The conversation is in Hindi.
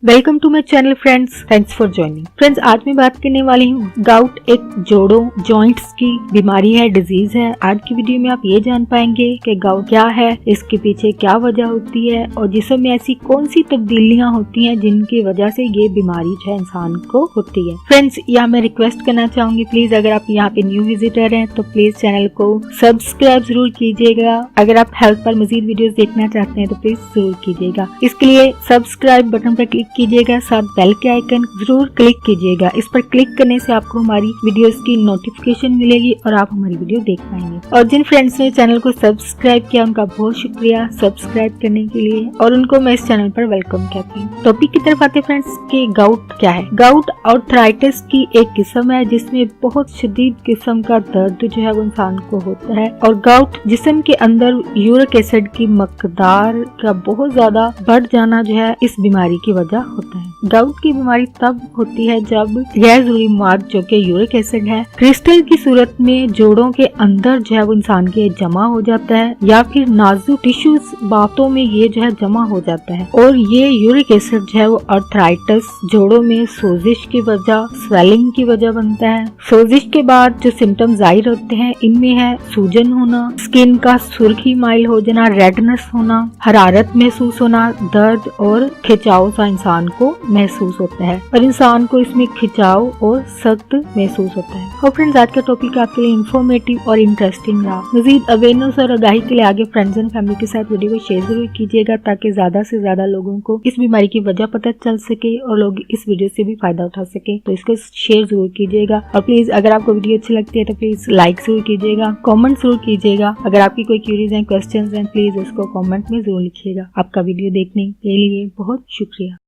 Welcome to my channel friends, thanks for joining. Friends, आज मैं बात करने वाली हूँ गाउट एक जोड़ों जॉइंट्स की बीमारी है, डिजीज है। आज की वीडियो में आप ये जान पाएंगे कि गाउट क्या है, इसके पीछे क्या वजह होती है और जिस्म में ऐसी कौन सी तब्दीलियाँ होती हैं जिनकी वजह से ये बीमारी जो है इंसान को होती है। फ्रेंड्स, यहाँ मैं रिक्वेस्ट करना चाहूंगी, प्लीज अगर आप यहाँ पे न्यू विजिटर हैं तो प्लीज चैनल को सब्सक्राइब जरूर कीजिएगा। अगर आप हेल्थ पर मजीद वीडियोस देखना चाहते हैं तो प्लीज जरूर कीजिएगा। इसके लिए सब्सक्राइब बटन पर क्लिक कीजिएगा, साथ बेल के आइकन जरूर क्लिक कीजिएगा। इस पर क्लिक करने से आपको हमारी वीडियोस की नोटिफिकेशन मिलेगी और आप हमारी वीडियो देख पाएंगे। और जिन फ्रेंड्स ने चैनल को सब्सक्राइब किया उनका बहुत शुक्रिया सब्सक्राइब करने के लिए और उनको मैं इस चैनल पर वेलकम कहती हूँ। टॉपिक की तरफ आते फ्रेंड्स कि गाउट क्या है। गाउट आर्थराइटिस की एक किस्म है जिसमें बहुत शदीद किस्म का दर्द जो है वो इंसान को होता है और गाउट जिस्म के अंदर यूरिक एसिड की मकदार का बहुत ज्यादा बढ़ जाना जो है इस बीमारी की वजह होता है। गाउट की बीमारी तब होती है जब गैर जरूरी मवाद जो कि यूरिक एसिड है क्रिस्टल की सूरत में जोड़ों के अंदर जो है वो इंसान के जमा हो जाता है या फिर नाजुक टिश्यूज बातों में ये जो है जमा हो जाता है और ये यूरिक एसिड जो है वो आर्थराइटिस जोड़ों में सोजिश की वजह, स्वेलिंग की वजह बनता है। सोजिश के बाद जो सिम्टम जाहिर होते हैं इनमें है सूजन होना, स्किन का सुर्खी माइल हो जाना, रेडनेस होना, हरारत महसूस होना, दर्द और खिंचाव सा इंसान को महसूस होता है और इंसान को इसमें खिंचाव और सख्त महसूस होता है। और फ्रेंड्स, आज का टॉपिक आपके लिए इन्फॉर्मेटिव और इंटरेस्टिंग रहा। मजीद अवेयरनेस और आगाही के लिए आगे फ्रेंड्स एंड फैमिली के साथ वीडियो को शेयर जरूर कीजिएगा ताकि ज्यादा से ज्यादा लोगों को इस बीमारी की वजह पता चल सके और लोग इस वीडियो से भी फायदा उठा सके। तो इसको शेयर जरूर कीजिएगा और प्लीज अगर आपको वीडियो अच्छी लगती है तो प्लीज लाइक जरूर कीजिएगा, कॉमेंट जरूर कीजिएगा। अगर आपकी कोई क्यूरीज एंड क्वेश्चन है प्लीज उसको कॉमेंट में जरूर लिखिएगा। आपका वीडियो देखने के लिए बहुत शुक्रिया।